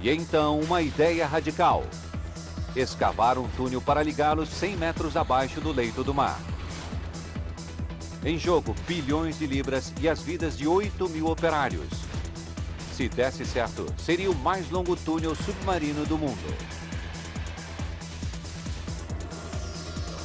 E então uma ideia radical: escavar um túnel para ligá-los 100 metros abaixo do leito do mar. Em jogo, bilhões de libras e as vidas de 8.000 operários. Se desse certo, seria o mais longo túnel submarino do mundo.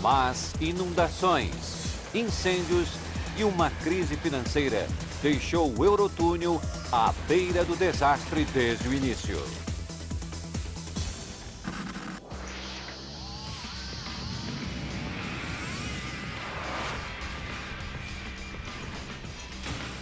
Mas inundações, incêndios e uma crise financeira deixou o Eurotúnel à beira do desastre desde o início.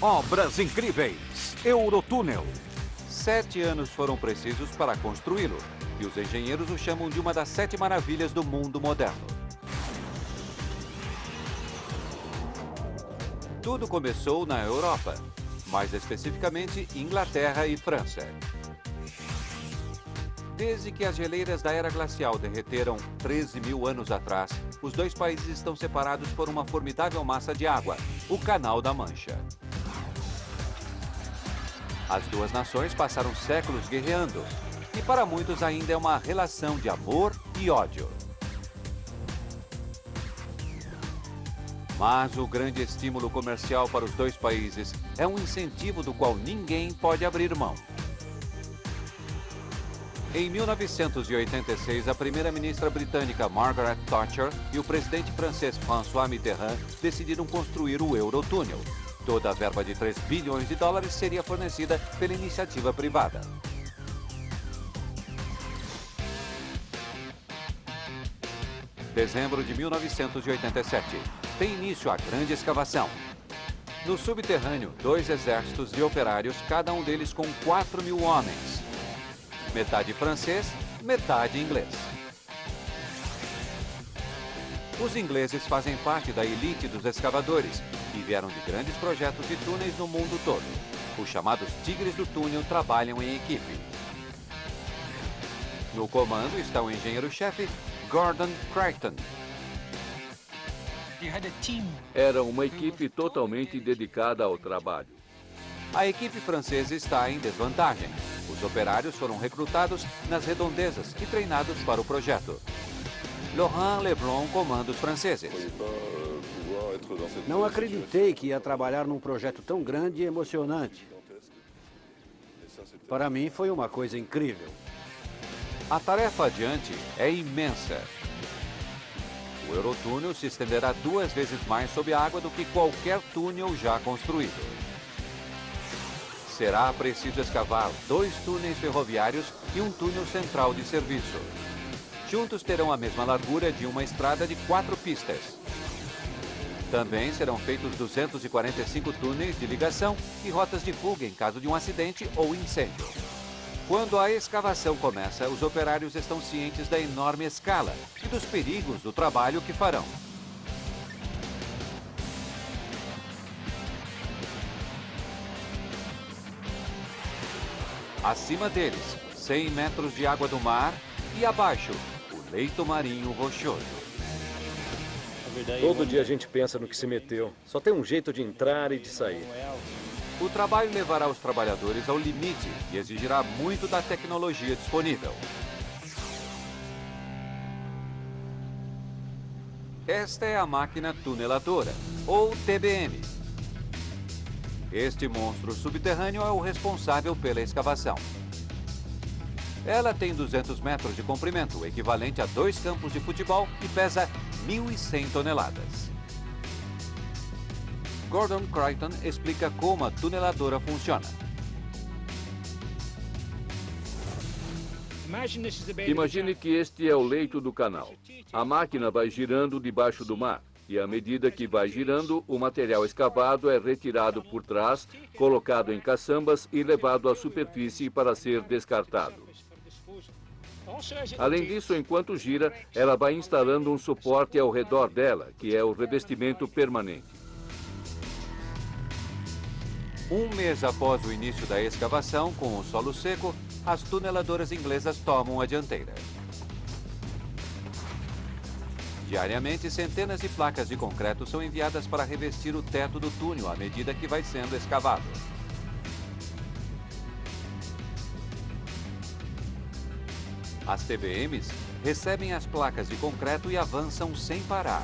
Obras incríveis. Eurotúnel. 7 anos foram precisos para construí-lo, e os engenheiros o chamam de uma das 7 maravilhas do mundo moderno. Tudo começou na Europa, mais especificamente Inglaterra e França. Desde que as geleiras da era glacial derreteram 13.000 anos atrás, os dois países estão separados por uma formidável massa de água, o Canal da Mancha. As duas nações passaram séculos guerreando, e para muitos ainda é uma relação de amor e ódio. Mas o grande estímulo comercial para os dois países é um incentivo do qual ninguém pode abrir mão. Em 1986, a primeira-ministra britânica Margaret Thatcher e o presidente francês François Mitterrand decidiram construir o Eurotúnel. Toda a verba de 3 bilhões de dólares seria fornecida pela iniciativa privada. Dezembro de 1987. Tem início a grande escavação. No subterrâneo, 2 exércitos de operários, cada um deles com 4.000 homens. Metade francês, metade inglês. Os ingleses fazem parte da elite dos escavadores e vieram de grandes projetos de túneis no mundo todo. Os chamados tigres do túnel trabalham em equipe. No comando está o engenheiro-chefe Gordon Crichton. Era uma equipe totalmente dedicada ao trabalho. A equipe francesa está em desvantagem. Os operários foram recrutados nas redondezas e treinados para o projeto. Laurent Leblon comanda os franceses. Não acreditei que ia trabalhar num projeto tão grande e emocionante. Para mim foi uma coisa incrível. A tarefa adiante é imensa. O Eurotúnel se estenderá 2 vezes mais sob a água do que qualquer túnel já construído. Será preciso escavar 2 túneis ferroviários e um túnel central de serviço. Juntos terão a mesma largura de uma estrada de 4 pistas. Também serão feitos 245 túneis de ligação e rotas de fuga em caso de um acidente ou incêndio. Quando a escavação começa, os operários estão cientes da enorme escala e dos perigos do trabalho que farão. Acima deles, 100 metros de água do mar e abaixo, o leito marinho rochoso. Todo dia a gente pensa no que se meteu. Só tem um jeito de entrar e de sair. O trabalho levará os trabalhadores ao limite e exigirá muito da tecnologia disponível. Esta é a máquina tuneladora, ou TBM. Este monstro subterrâneo é o responsável pela escavação. Ela tem 200 metros de comprimento, equivalente a 2 campos de futebol, e pesa 1.100 toneladas. Gordon Crichton explica como a tuneladora funciona. Imagine que este é o leito do canal. A máquina vai girando debaixo do mar. E à medida que vai girando, o material escavado é retirado por trás, colocado em caçambas e levado à superfície para ser descartado. Além disso, enquanto gira, ela vai instalando um suporte ao redor dela, que é o revestimento permanente. Um mês após o início da escavação, com o solo seco, as tuneladoras inglesas tomam a dianteira. Diariamente, centenas de placas de concreto são enviadas para revestir o teto do túnel à medida que vai sendo escavado. As TBMs recebem as placas de concreto e avançam sem parar.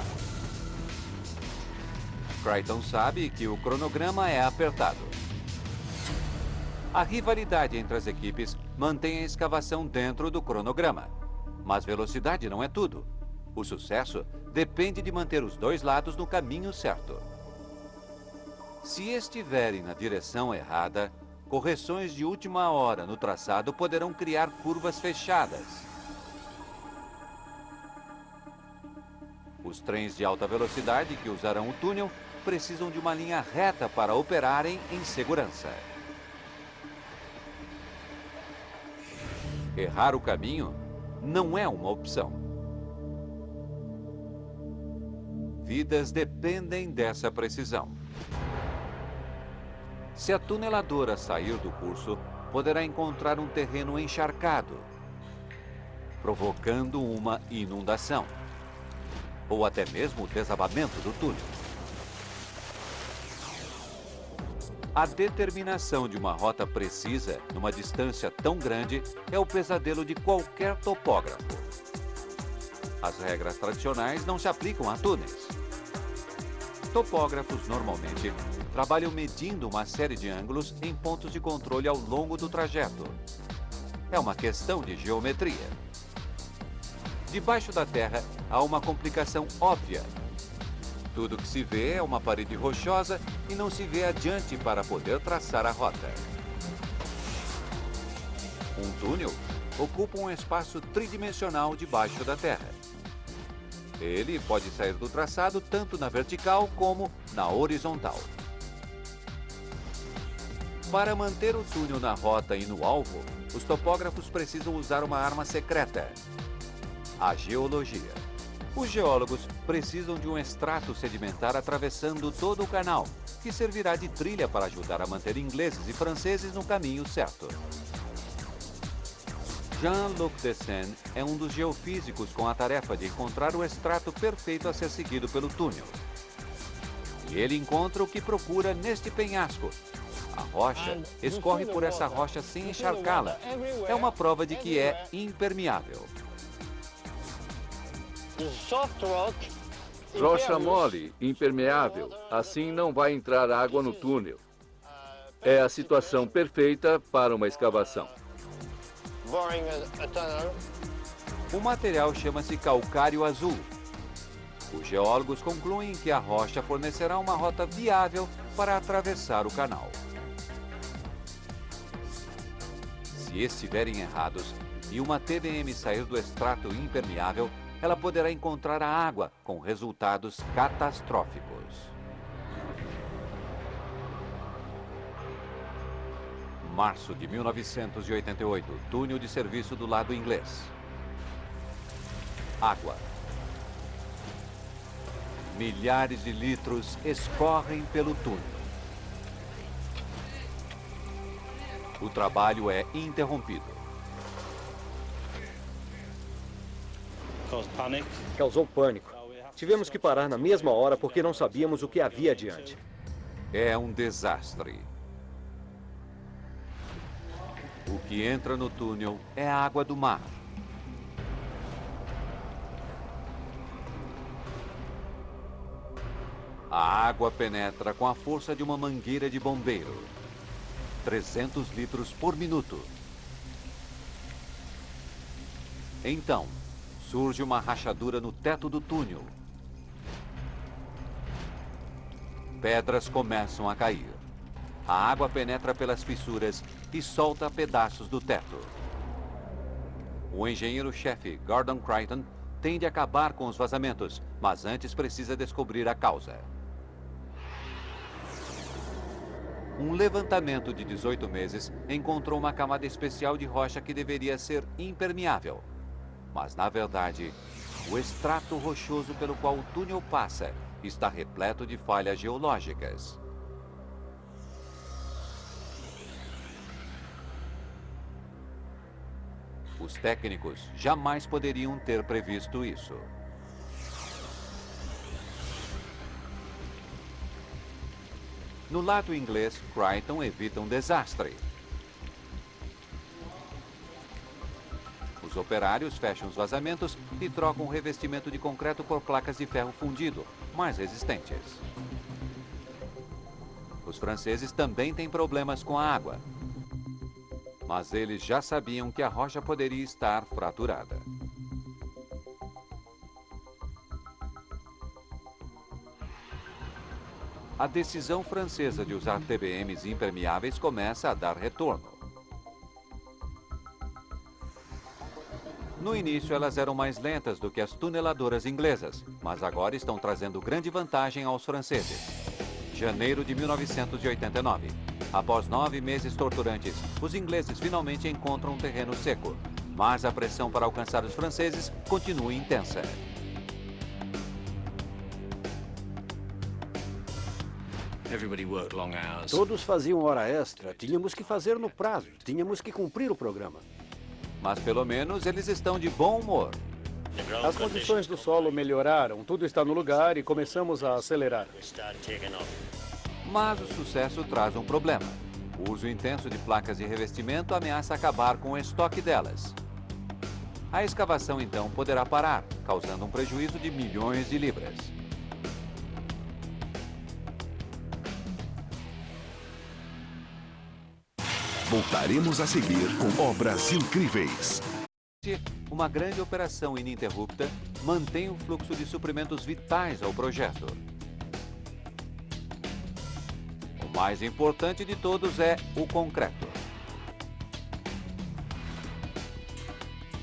Crichton sabe que o cronograma é apertado. A rivalidade entre as equipes mantém a escavação dentro do cronograma. Mas velocidade não é tudo. O sucesso depende de manter os dois lados no caminho certo. Se estiverem na direção errada, correções de última hora no traçado poderão criar curvas fechadas. Os trens de alta velocidade que usarão o túnel precisam de uma linha reta para operarem em segurança. Errar o caminho não é uma opção. Vidas dependem dessa precisão. Se a tuneladora sair do curso, poderá encontrar um terreno encharcado, provocando uma inundação, ou até mesmo o desabamento do túnel. A determinação de uma rota precisa, numa distância tão grande, é o pesadelo de qualquer topógrafo. As regras tradicionais não se aplicam a túneis. Topógrafos, normalmente, trabalham medindo uma série de ângulos em pontos de controle ao longo do trajeto. É uma questão de geometria. Debaixo da terra, há uma complicação óbvia. Tudo que se vê é uma parede rochosa e não se vê adiante para poder traçar a rota. Um túnel ocupa um espaço tridimensional debaixo da terra. Ele pode sair do traçado tanto na vertical como na horizontal. Para manter o túnel na rota e no alvo, os topógrafos precisam usar uma arma secreta: a geologia. Os geólogos precisam de um extrato sedimentar atravessando todo o canal, que servirá de trilha para ajudar a manter ingleses e franceses no caminho certo. Jean-Luc Dessen é um dos geofísicos com a tarefa de encontrar o extrato perfeito a ser seguido pelo túnel. E ele encontra o que procura neste penhasco. A rocha escorre por essa rocha sem encharcá-la. É uma prova de que é impermeável. Rocha mole, impermeável, assim não vai entrar água no túnel. É a situação perfeita para uma escavação. O material chama-se calcário azul. Os geólogos concluem que a rocha fornecerá uma rota viável para atravessar o canal. Se estiverem errados e uma TBM sair do extrato impermeável, ela poderá encontrar a água com resultados catastróficos. Março de 1988, túnel de serviço do lado inglês. Água. Milhares de litros escorrem pelo túnel. O trabalho é interrompido. Causou pânico. Tivemos que parar na mesma hora porque não sabíamos o que havia adiante. É um desastre. O que entra no túnel é a água do mar. A água penetra com a força de uma mangueira de bombeiro. 300 litros por minuto. Então, surge uma rachadura no teto do túnel. Pedras começam a cair. A água penetra pelas fissuras e solta pedaços do teto. O engenheiro-chefe Gordon Crichton tem de acabar com os vazamentos, mas antes precisa descobrir a causa. Um levantamento de 18 meses encontrou uma camada especial de rocha que deveria ser impermeável. Mas, na verdade, o extrato rochoso pelo qual o túnel passa está repleto de falhas geológicas. Os técnicos jamais poderiam ter previsto isso. No lado inglês, Crichton evita um desastre. Os Os operários fecham os vazamentos e trocam o revestimento de concreto por placas de ferro fundido, mais resistentes. Os franceses também têm problemas com a água. Mas eles já sabiam que a rocha poderia estar fraturada. A decisão francesa de usar TBMs impermeáveis começa a dar retorno. No início, elas eram mais lentas do que as tuneladoras inglesas, mas agora estão trazendo grande vantagem aos franceses. Janeiro de 1989. Após 9 meses torturantes, os ingleses finalmente encontram um terreno seco, mas a pressão para alcançar os franceses continua intensa. Todos faziam hora extra, tínhamos que fazer no prazo, tínhamos que cumprir o programa. Mas pelo menos eles estão de bom humor. As condições do solo melhoraram, tudo está no lugar e começamos a acelerar. Mas o sucesso traz um problema. O uso intenso de placas de revestimento ameaça acabar com o estoque delas. A escavação então poderá parar, causando um prejuízo de milhões de libras. Voltaremos a seguir com obras incríveis. Uma grande operação ininterrupta mantém o fluxo de suprimentos vitais ao projeto. O mais importante de todos é o concreto.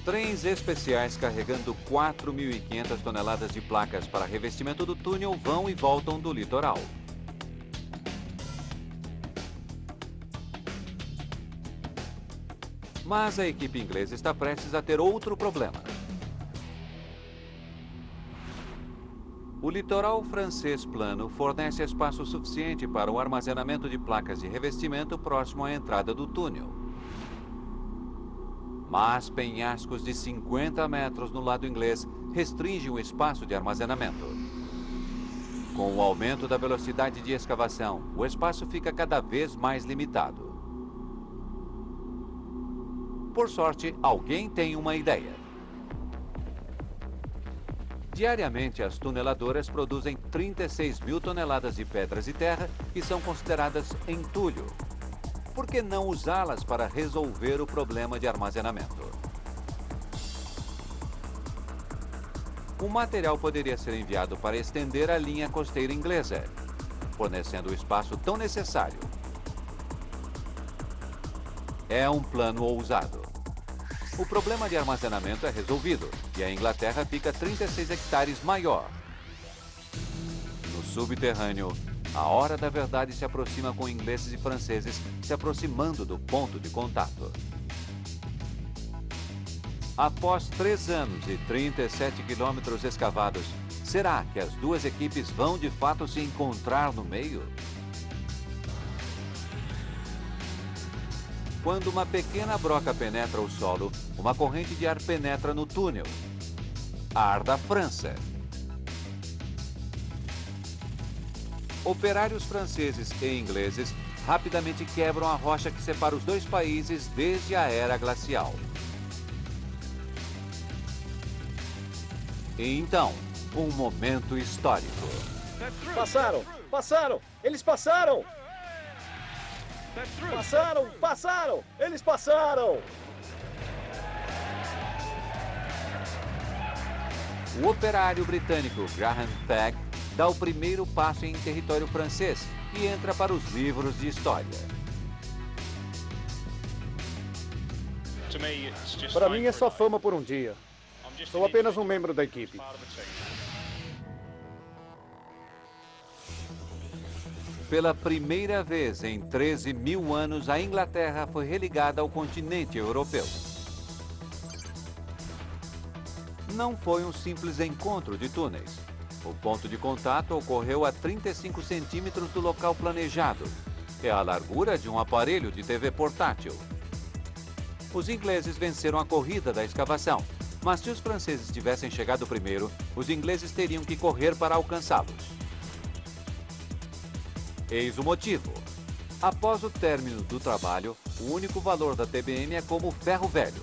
Trens especiais carregando 4.500 toneladas de placas para revestimento do túnel vão e voltam do litoral. Mas a equipe inglesa está prestes a ter outro problema. O litoral francês plano fornece espaço suficiente para o armazenamento de placas de revestimento próximo à entrada do túnel. Mas penhascos de 50 metros no lado inglês restringem o espaço de armazenamento. Com o aumento da velocidade de escavação, o espaço fica cada vez mais limitado. Por sorte, alguém tem uma ideia. Diariamente, as tuneladoras produzem 36 mil toneladas de pedras e terra que são consideradas entulho. Por que não usá-las para resolver o problema de armazenamento? O material poderia ser enviado para estender a linha costeira inglesa, fornecendo o espaço tão necessário. É um plano ousado. O problema de armazenamento é resolvido e a Inglaterra fica 36 hectares maior. No subterrâneo, a hora da verdade se aproxima com ingleses e franceses se aproximando do ponto de contato. Após 3 anos e 37 quilômetros escavados, será que as duas equipes vão de fato se encontrar no meio? Quando uma pequena broca penetra o solo, uma corrente de ar penetra no túnel. Ar da França. Operários franceses e ingleses rapidamente quebram a rocha que separa os dois países desde a era glacial. E então, um momento histórico. Passaram! Passaram! Eles passaram! Passaram! Passaram! Eles passaram! O operário britânico Graham Pegg dá o primeiro passo em território francês e entra para os livros de história. Para mim é só fama por um dia. Sou apenas um membro da equipe. Pela primeira vez em 13 mil anos, a Inglaterra foi religada ao continente europeu. Não foi um simples encontro de túneis. O ponto de contato ocorreu a 35 centímetros do local planejado. É a largura de um aparelho de TV portátil. Os ingleses venceram a corrida da escavação, mas se os franceses tivessem chegado primeiro, os ingleses teriam que correr para alcançá-los. Eis o motivo. Após o término do trabalho, o único valor da TBM é como ferro velho.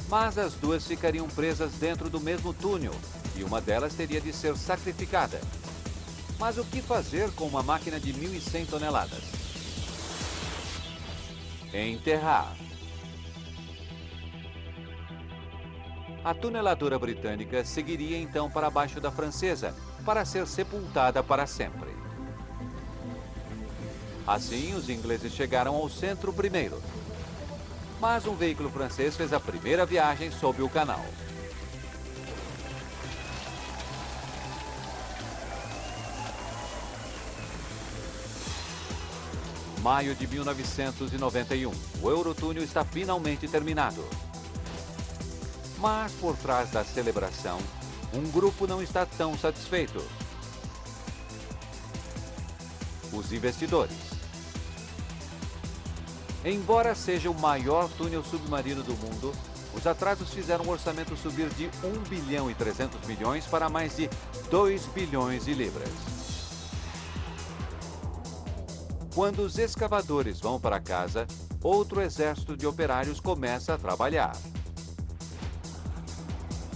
Mas as duas ficariam presas dentro do mesmo túnel e uma delas teria de ser sacrificada. Mas o que fazer com uma máquina de 1.100 toneladas? Enterrar. A tuneladora britânica seguiria então para baixo da francesa, para ser sepultada para sempre. Assim, os ingleses chegaram ao centro primeiro. Mas um veículo francês fez a primeira viagem sob o canal. Maio de 1991, o Eurotúnel está finalmente terminado. Mas por trás da celebração, um grupo não está tão satisfeito. Os investidores. Embora seja o maior túnel submarino do mundo, os atrasos fizeram o orçamento subir de 1 bilhão e 300 milhões para mais de 2 bilhões de libras. Quando os escavadores vão para casa, outro exército de operários começa a trabalhar.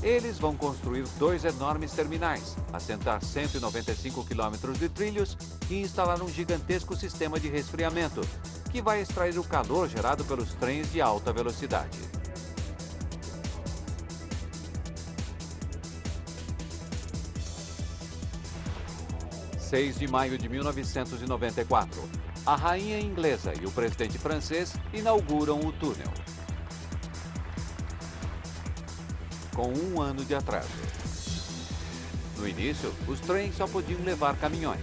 Eles vão construir 2 enormes terminais, assentar 195 quilômetros de trilhos e instalar um gigantesco sistema de resfriamento, que vai extrair o calor gerado pelos trens de alta velocidade. (6 de maio de 1994). A rainha inglesa e o presidente francês inauguram o túnel. Com 1 ano de atraso. No início, os trens só podiam levar caminhões.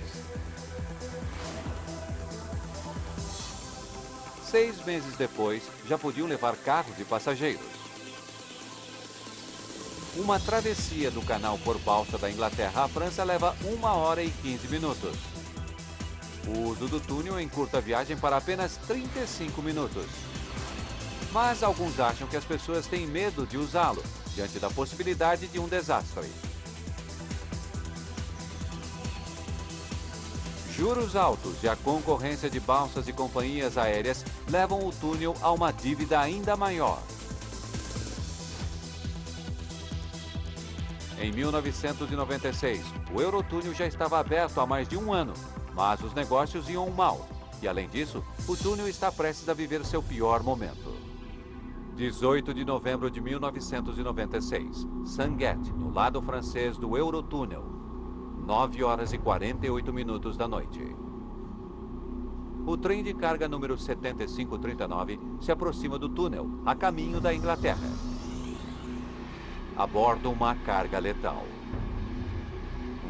6 meses depois, já podiam levar carros de passageiros. Uma travessia do canal por balsa da Inglaterra à França leva 1 hora e 15 minutos. O uso do túnel encurta a viagem para apenas 35 minutos. Mas alguns acham que as pessoas têm medo de usá-lo, diante da possibilidade de um desastre. Juros altos e a concorrência de balsas e companhias aéreas levam o túnel a uma dívida ainda maior. Em 1996, o Eurotúnel já estava aberto há mais de 1 ano, mas os negócios iam mal. E além disso, o túnel está prestes a viver seu pior momento. 18 de novembro de 1996, Sanguette, no lado francês do Eurotúnel. 9 horas e 48 minutos da noite. O trem de carga número 7539 se aproxima do túnel, a caminho da Inglaterra. A bordo, uma carga letal.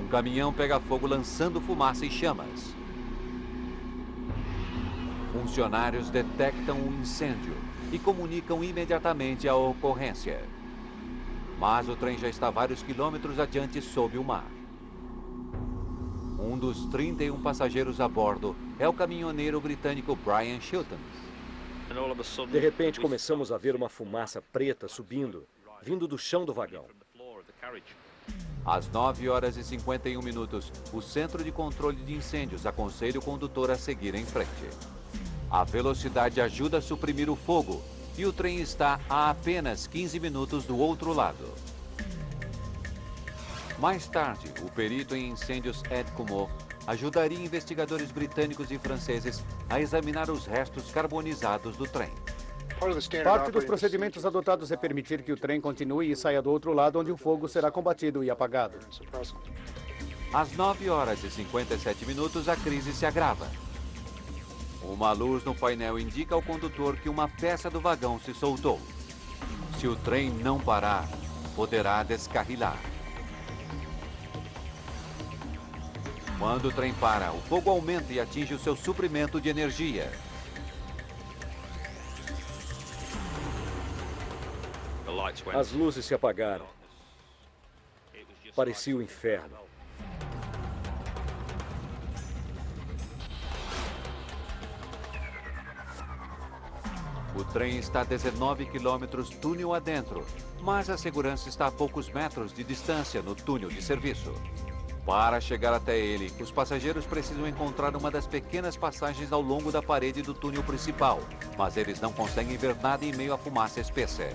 Um caminhão pega fogo lançando fumaça e chamas. Funcionários detectam um incêndio e comunicam imediatamente a ocorrência. Mas o trem já está vários quilômetros adiante sob o mar. Um dos 31 passageiros a bordo é o caminhoneiro britânico Brian Chilton. De repente, começamos a ver uma fumaça preta subindo, vindo do chão do vagão. Às 9 horas e 51 minutos, o Centro de Controle de Incêndios aconselha o condutor a seguir em frente. A velocidade ajuda a suprimir o fogo e o trem está a apenas 15 minutos do outro lado. Mais tarde, o perito em incêndios Ed Comeau ajudaria investigadores britânicos e franceses a examinar os restos carbonizados do trem. Parte dos procedimentos adotados é permitir que o trem continue e saia do outro lado, onde o fogo será combatido e apagado. Às 9 horas e 57 minutos, a crise se agrava. Uma luz no painel indica ao condutor que uma peça do vagão se soltou. Se o trem não parar, poderá descarrilar. Quando o trem para, o fogo aumenta e atinge o seu suprimento de energia. As luzes se apagaram. Parecia o inferno. O trem está a 19 quilômetros túnel adentro, mas a segurança está a poucos metros de distância no túnel de serviço. Para chegar até ele, os passageiros precisam encontrar uma das pequenas passagens ao longo da parede do túnel principal, mas eles não conseguem ver nada em meio à fumaça espessa.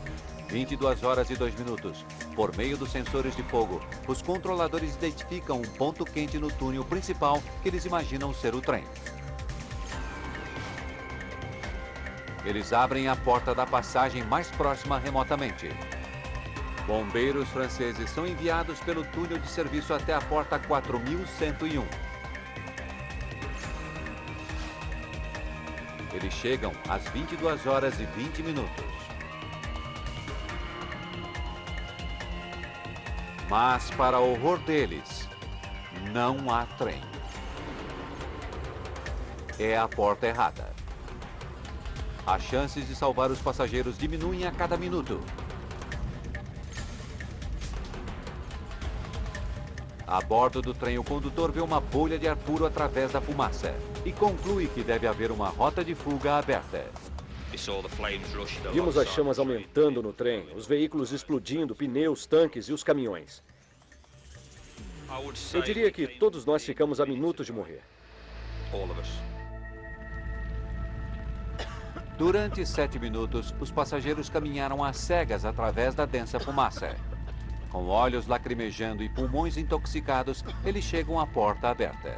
22 horas e 2 minutos. Por meio dos sensores de fogo, os controladores identificam um ponto quente no túnel principal que eles imaginam ser o trem. Eles abrem a porta da passagem mais próxima remotamente. Bombeiros franceses são enviados pelo túnel de serviço até a porta 4101. Eles chegam às 22 horas e 20 minutos. Mas, para horror deles, não há trem. É a porta errada. As chances de salvar os passageiros diminuem a cada minuto. A bordo do trem, o condutor vê uma bolha de ar puro através da fumaça e conclui que deve haver uma rota de fuga aberta. Vimos as chamas aumentando no trem, os veículos explodindo, pneus, tanques e os caminhões. Eu diria que todos nós ficamos a minutos de morrer. Durante 7 minutos, os passageiros caminharam às cegas através da densa fumaça. Com olhos lacrimejando e pulmões intoxicados, eles chegam à porta aberta.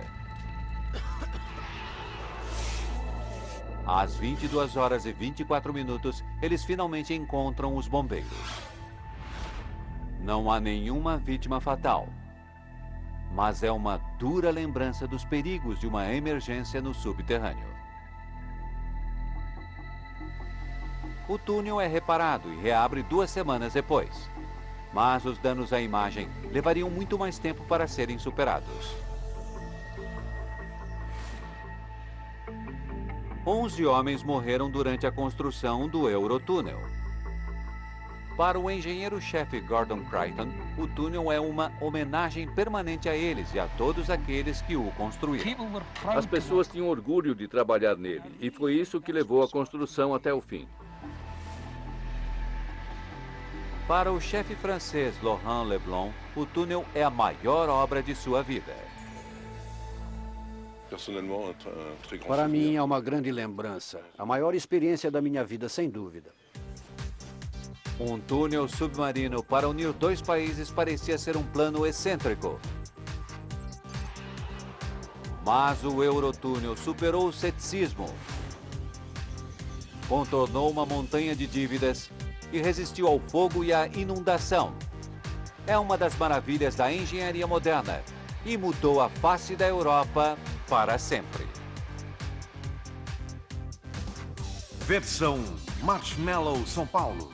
Às 22 horas e 24 minutos, eles finalmente encontram os bombeiros. Não há nenhuma vítima fatal, mas é uma dura lembrança dos perigos de uma emergência no subterrâneo. O túnel é reparado e reabre 2 semanas depois. Mas os danos à imagem levariam muito mais tempo para serem superados. 11 homens morreram durante a construção do Eurotúnel. Para o engenheiro-chefe Gordon Creighton, o túnel é uma homenagem permanente a eles e a todos aqueles que o construíram. As pessoas tinham orgulho de trabalhar nele, e foi isso que levou a construção até o fim. Para o chefe francês Laurent Leblon, o túnel é a maior obra de sua vida. Para mim é uma grande lembrança. A maior experiência da minha vida, sem dúvida. Um túnel submarino para unir 2 países parecia ser um plano excêntrico. Mas o Eurotúnel superou o ceticismo, contornou uma montanha de dívidas e resistiu ao fogo e à inundação. É uma das maravilhas da engenharia moderna e mudou a face da Europa para sempre. Versão Marshmallow São Paulo.